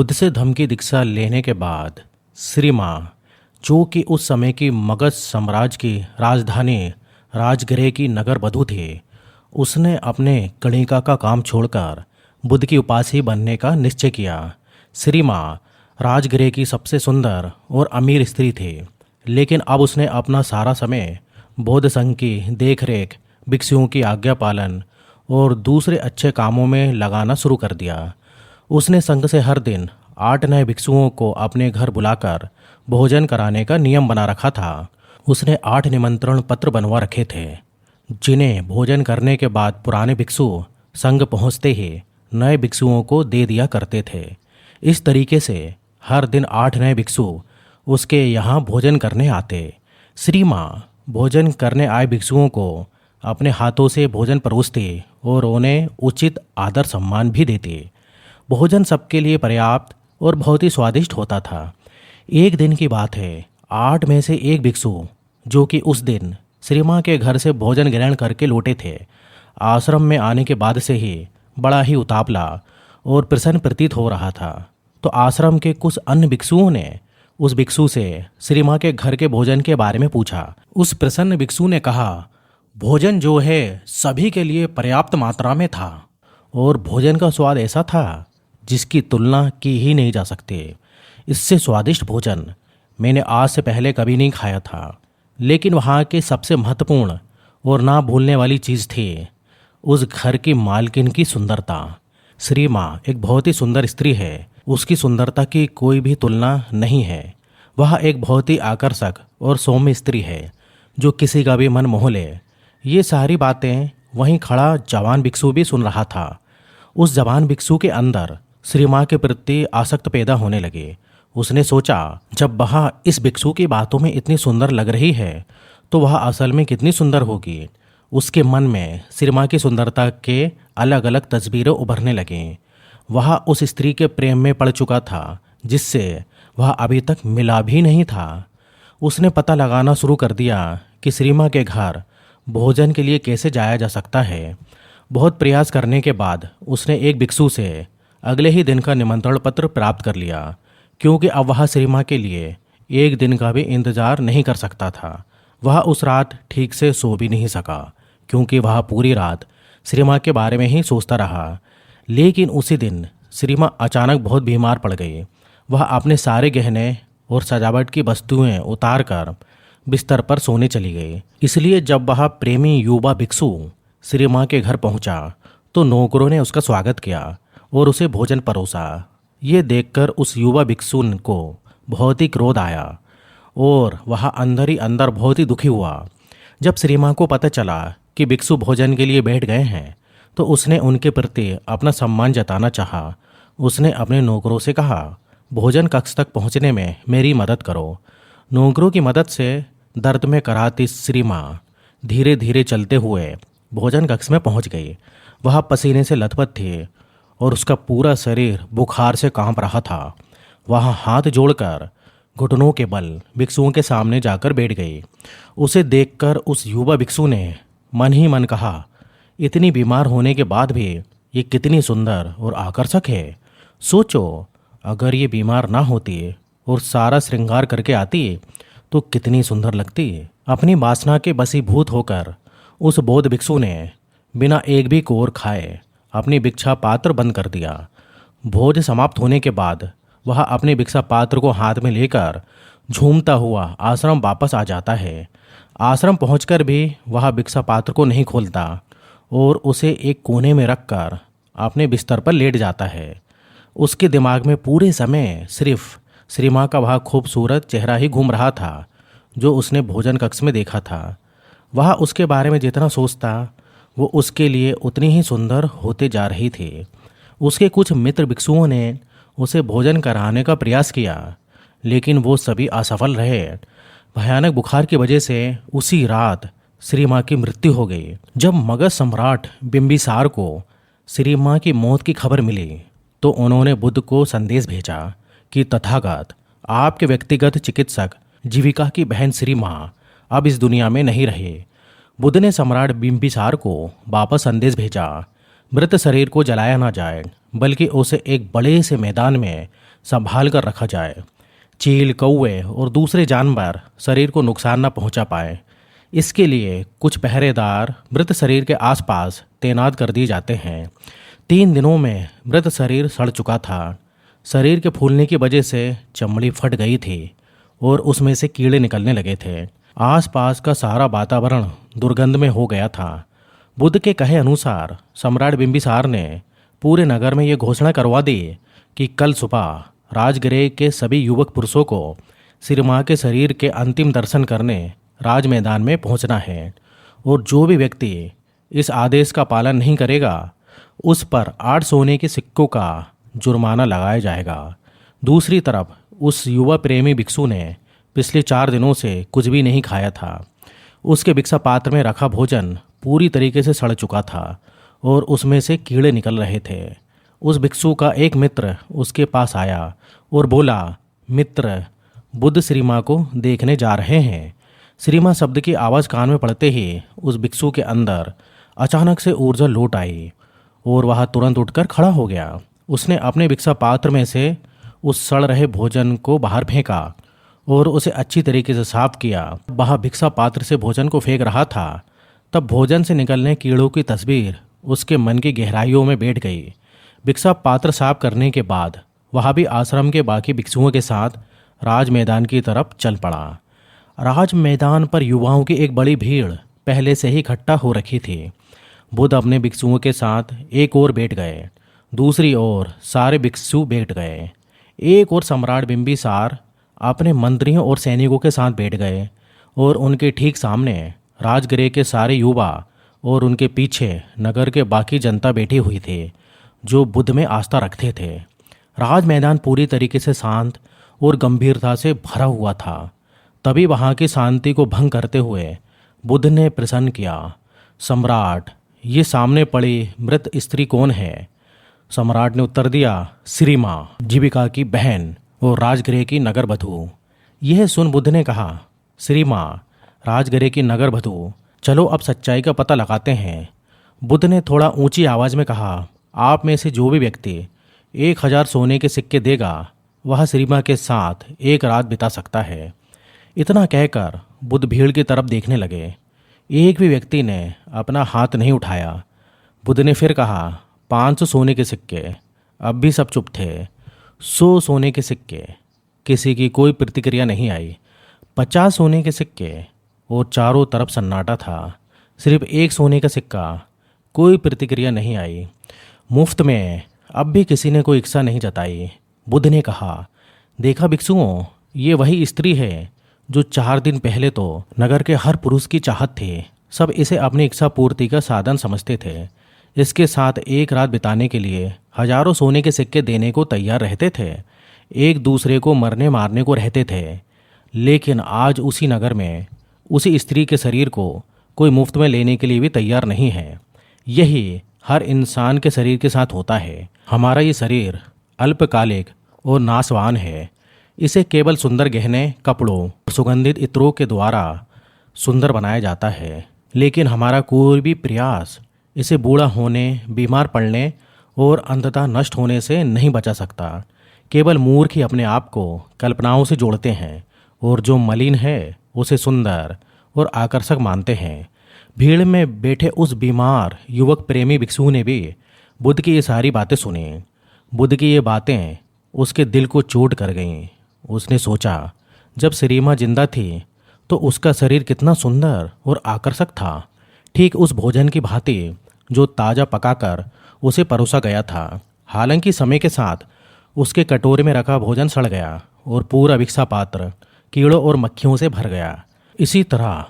बुद्ध से धम्म की दीक्षा लेने के बाद श्री माँ, जो कि उस समय की मगध साम्राज्य की राजधानी राजगृह की नगर वधू थी, उसने अपने गणिका का काम छोड़कर बुद्ध की उपासी बनने का निश्चय किया। श्री माँ राजगृह की सबसे सुंदर और अमीर स्त्री थी, लेकिन अब उसने अपना सारा समय बौद्ध संघ की देखरेख, भिक्षुओं की आज्ञा पालन और दूसरे अच्छे कामों में लगाना शुरू कर दिया। उसने संघ से हर दिन 8 नए भिक्षुओं को अपने घर बुलाकर भोजन कराने का नियम बना रखा था। उसने 8 निमंत्रण पत्र बनवा रखे थे, जिन्हें भोजन करने के बाद पुराने भिक्षु संघ पहुंचते ही नए भिक्षुओं को दे दिया करते थे। इस तरीके से हर दिन 8 नए भिक्षु उसके यहाँ भोजन करने आते। श्री माँ भोजन करने आए भिक्षुओं को अपने हाथों से भोजन परोसती और उन्हें उचित आदर सम्मान भी देती। भोजन सबके लिए पर्याप्त और बहुत ही स्वादिष्ट होता था। एक दिन की बात है, 8 में से एक भिक्षु, जो कि उस दिन श्री माँ के घर से भोजन ग्रहण करके लौटे थे, आश्रम में आने के बाद से ही बड़ा ही उतावला और प्रसन्न प्रतीत हो रहा था। तो आश्रम के कुछ अन्य भिक्षुओं ने उस भिक्षु से श्री माँ के घर के भोजन के बारे में पूछा। उस प्रसन्न भिक्षु ने कहा, भोजन जो है सभी के लिए पर्याप्त मात्रा में था और भोजन का स्वाद ऐसा था जिसकी तुलना की ही नहीं जा सकती। इससे स्वादिष्ट भोजन मैंने आज से पहले कभी नहीं खाया था। लेकिन वहाँ के सबसे महत्वपूर्ण और ना भूलने वाली चीज़ थी उस घर की मालकिन की सुंदरता। श्री माँ एक बहुत ही सुंदर स्त्री है, उसकी सुंदरता की कोई भी तुलना नहीं है। वह एक बहुत ही आकर्षक और सौम्य स्त्री है जो किसी का भी मन मोह ले। ये सारी बातें वहीं खड़ा जवान भिक्षु भी सुन रहा था। उस जवान भिक्षु के अंदर श्री माँ के प्रति आसक्त पैदा होने लगे। उसने सोचा, जब वह इस भिक्षु की बातों में इतनी सुंदर लग रही है तो वह असल में कितनी सुंदर होगी। उसके मन में श्री माँ की सुंदरता के अलग अलग तस्वीरें उभरने लगीं। वह उस स्त्री के प्रेम में पड़ चुका था जिससे वह अभी तक मिला भी नहीं था। उसने पता लगाना शुरू कर दिया कि श्री माँ के घर भोजन के लिए कैसे जाया जा सकता है। बहुत प्रयास करने के बाद उसने एक भिक्षु से अगले ही दिन का निमंत्रण पत्र प्राप्त कर लिया, क्योंकि अब वह श्री माँ के लिए एक दिन का भी इंतजार नहीं कर सकता था। वह उस रात ठीक से सो भी नहीं सका, क्योंकि वह पूरी रात श्री माँ के बारे में ही सोचता रहा। लेकिन उसी दिन श्री माँ अचानक बहुत बीमार पड़ गई। वह अपने सारे गहने और सजावट की वस्तुएं उतार कर बिस्तर पर सोने चली गई। इसलिए जब वह प्रेमी युवा भिक्षु श्री माँ के घर पहुंचा तो नौकरों ने उसका स्वागत किया और उसे भोजन परोसा। ये देखकर उस युवा भिक्षु को बहुत ही क्रोध आया और वह अंदर ही अंदर बहुत ही दुखी हुआ। जब श्री माँ को पता चला कि भिक्षु भोजन के लिए बैठ गए हैं तो उसने उनके प्रति अपना सम्मान जताना चाहा। उसने अपने नौकरों से कहा, भोजन कक्ष तक पहुँचने में मेरी मदद करो। नौकरों की मदद से दर्द में कराहती श्री माँ धीरे धीरे चलते हुए भोजन कक्ष में पहुँच गई। वह पसीने से लथपथ थी और उसका पूरा शरीर बुखार से कांप रहा था। वह हाथ जोड़कर घुटनों के बल भिक्षुओं के सामने जाकर बैठ गई। उसे देखकर उस युवा भिक्षु ने मन ही मन कहा, इतनी बीमार होने के बाद भी ये कितनी सुंदर और आकर्षक है। सोचो, अगर ये बीमार ना होती और सारा श्रृंगार करके आती तो कितनी सुंदर लगती। अपनी वासना के बसीभूत होकर उस बौद्ध भिक्षु ने बिना एक भी कोर खाए अपनी भिक्षा पात्र बंद कर दिया। भोज समाप्त होने के बाद वह अपने भिक्षा पात्र को हाथ में लेकर झूमता हुआ आश्रम वापस आ जाता है। आश्रम पहुंचकर भी वह भिक्षा पात्र को नहीं खोलता और उसे एक कोने में रखकर अपने बिस्तर पर लेट जाता है। उसके दिमाग में पूरे समय सिर्फ श्री माँ का वह खूबसूरत चेहरा ही घूम रहा था जो उसने भोजन कक्ष में देखा था। वह उसके बारे में जितना सोचता वो उसके लिए उतनी ही सुंदर होते जा रही थी। उसके कुछ मित्र भिक्षुओं ने उसे भोजन कराने का प्रयास किया, लेकिन वो सभी असफल रहे। भयानक बुखार की वजह से उसी रात श्री माँ की मृत्यु हो गई। जब मगध सम्राट बिंबिसार को श्री माँ की मौत की खबर मिली तो उन्होंने बुद्ध को संदेश भेजा कि तथागत आपके व्यक्तिगत चिकित्सक जीविका की बहन श्री माँ अब इस दुनिया में नहीं रहे। बुद्ध ने सम्राट बिंबिसार को वापस संदेश भेजा, मृत शरीर को जलाया ना जाए बल्कि उसे एक बड़े से मैदान में संभाल कर रखा जाए। चील, कौवे और दूसरे जानवर शरीर को नुकसान न पहुंचा पाए, इसके लिए कुछ पहरेदार मृत शरीर के आसपास तैनात कर दिए जाते हैं। 3 दिनों में मृत शरीर सड़ चुका था। शरीर के फूलने की वजह से चमड़ी फट गई थी और उसमें से कीड़े निकलने लगे थे। आसपास का सारा वातावरण दुर्गंध में हो गया था। बुद्ध के कहे अनुसार सम्राट बिंबिसार ने पूरे नगर में ये घोषणा करवा दी कि कल सुबह राजगृह के सभी युवक पुरुषों को श्री मां के शरीर के अंतिम दर्शन करने राज मैदान में पहुंचना है, और जो भी व्यक्ति इस आदेश का पालन नहीं करेगा उस पर 8 सोने के सिक्कों का जुर्माना लगाया जाएगा। दूसरी तरफ उस युवा प्रेमी भिक्षु ने पिछले 4 दिनों से कुछ भी नहीं खाया था। उसके भिक्षा पात्र में रखा भोजन पूरी तरीके से सड़ चुका था और उसमें से कीड़े निकल रहे थे। उस भिक्षु का एक मित्र उसके पास आया और बोला, मित्र, बुद्ध श्री मां को देखने जा रहे हैं। श्री मां शब्द की आवाज़ कान में पड़ते ही उस भिक्षु के अंदर अचानक से ऊर्जा लौट आई और वह तुरंत उठकर खड़ा हो गया। उसने अपने भिक्षा पात्र में से उस सड़ रहे भोजन को बाहर फेंका और उसे अच्छी तरीके से साफ किया। वह भिक्षा पात्र से भोजन को फेंक रहा था, तब भोजन से निकलने कीड़ों की तस्वीर उसके मन की गहराइयों में बैठ गई। भिक्षा पात्र साफ करने के बाद वह भी आश्रम के बाकी भिक्षुओं के साथ राज मैदान की तरफ चल पड़ा। राज मैदान पर युवाओं की एक बड़ी भीड़ पहले से ही इकट्ठा हो रखी थी। बुद्ध अपने भिक्षुओं के साथ एक ओर बैठ गए, दूसरी ओर सारे भिक्षु बैठ गए। एक और सम्राट बिंबिसार अपने मंत्रियों और सैनिकों के साथ बैठ गए और उनके ठीक सामने राजगृह के सारे युवा और उनके पीछे नगर के बाकी जनता बैठी हुई थी जो बुद्ध में आस्था रखते थे। राज मैदान पूरी तरीके से शांत और गंभीरता से भरा हुआ था। तभी वहाँ की शांति को भंग करते हुए बुद्ध ने प्रश्न किया, सम्राट, ये सामने पड़ी मृत स्त्री कौन है? सम्राट ने उत्तर दिया, श्री मां, जीविका की बहन और राजगृह की नगर बधू। यह सुन बुद्ध ने कहा, श्री मां, राजगृह की नगर बधू, चलो अब सच्चाई का पता लगाते हैं। बुद्ध ने थोड़ा ऊंची आवाज़ में कहा, आप में से जो भी व्यक्ति 1000 सोने के सिक्के देगा वह श्री मां के साथ एक रात बिता सकता है। इतना कहकर बुद्ध भीड़ की तरफ देखने लगे। एक भी व्यक्ति ने अपना हाथ नहीं उठाया। बुद्ध ने फिर कहा, 500 सोने के सिक्के। अब भी सब चुप थे। 100 सोने के सिक्के। किसी की कोई प्रतिक्रिया नहीं आई। 50 सोने के सिक्के और चारों तरफ सन्नाटा था। सिर्फ 1 सोने का सिक्का। कोई प्रतिक्रिया नहीं आई। मुफ्त में अब भी किसी ने कोई इच्छा नहीं जताई। बुद्ध ने कहा, देखा भिक्षुओं, ये वही स्त्री है जो 4 दिन पहले तो नगर के हर पुरुष की चाहत थी। सब इसे अपनी इच्छा पूर्ति का साधन समझते थे। इसके साथ एक रात बिताने के लिए हजारों सोने के सिक्के देने को तैयार रहते थे। एक दूसरे को मरने मारने को रहते थे। लेकिन आज उसी नगर में उसी स्त्री के शरीर को कोई मुफ्त में लेने के लिए भी तैयार नहीं है। यही हर इंसान के शरीर के साथ होता है। हमारा ये शरीर अल्पकालिक और नाशवान है। इसे केवल सुंदर गहने, कपड़ों और सुगंधित इत्रों के द्वारा सुंदर बनाया जाता है। लेकिन हमारा कोई भी प्रयास इसे बूढ़ा होने, बीमार पड़ने और अंततः नष्ट होने से नहीं बचा सकता। केवल मूर्ख ही अपने आप को कल्पनाओं से जोड़ते हैं और जो मलिन है उसे सुंदर और आकर्षक मानते हैं। भीड़ में बैठे उस बीमार युवक प्रेमी भिक्षु ने भी बुद्ध की ये सारी बातें सुनी। बुद्ध की ये बातें उसके दिल को चोट कर गईं। उसने सोचा, जब श्री मां जिंदा थी तो उसका शरीर कितना सुंदर और आकर्षक था, ठीक उस भोजन की भांति जो ताज़ा पकाकर उसे परोसा गया था। हालांकि समय के साथ उसके कटोरे में रखा भोजन सड़ गया और पूरा भिक्षा पात्र कीड़ों और मक्खियों से भर गया। इसी तरह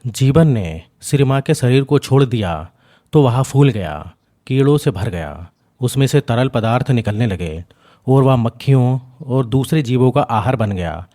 जीवन ने श्री मां के शरीर को छोड़ दिया तो वह फूल गया, कीड़ों से भर गया। उसमें से तरल पदार्थ निकलने लगे और वह मक्खियों और दूसरे जीवों का आहार बन गया।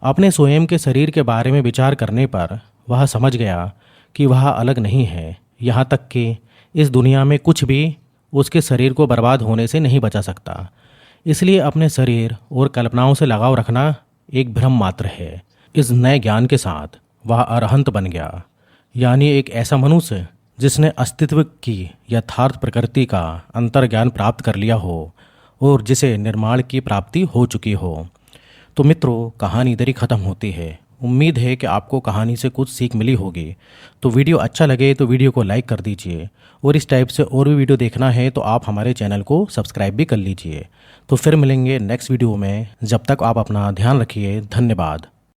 अपने स्वयं के शरीर के बारे में विचार करने पर वह समझ गया कि वह अलग नहीं है। यहाँ तक कि इस दुनिया में कुछ भी उसके शरीर को बर्बाद होने से नहीं बचा सकता। इसलिए अपने शरीर और कल्पनाओं से लगाव रखना एक भ्रम मात्र है। इस नए ज्ञान के साथ वह अरहंत बन गया, यानी एक ऐसा मनुष्य जिसने अस्तित्व की यथार्थ प्रकृति का अंतर्ज्ञान प्राप्त कर लिया हो और जिसे निर्माण की प्राप्ति हो चुकी हो। तो मित्रों, कहानी इधर ही ख़त्म होती है। उम्मीद है कि आपको कहानी से कुछ सीख मिली होगी। तो वीडियो अच्छा लगे तो वीडियो को लाइक कर दीजिए, और इस टाइप से और भी वीडियो देखना है तो आप हमारे चैनल को सब्सक्राइब भी कर लीजिए। तो फिर मिलेंगे नेक्स्ट वीडियो में। जब तक आप अपना ध्यान रखिए। धन्यवाद।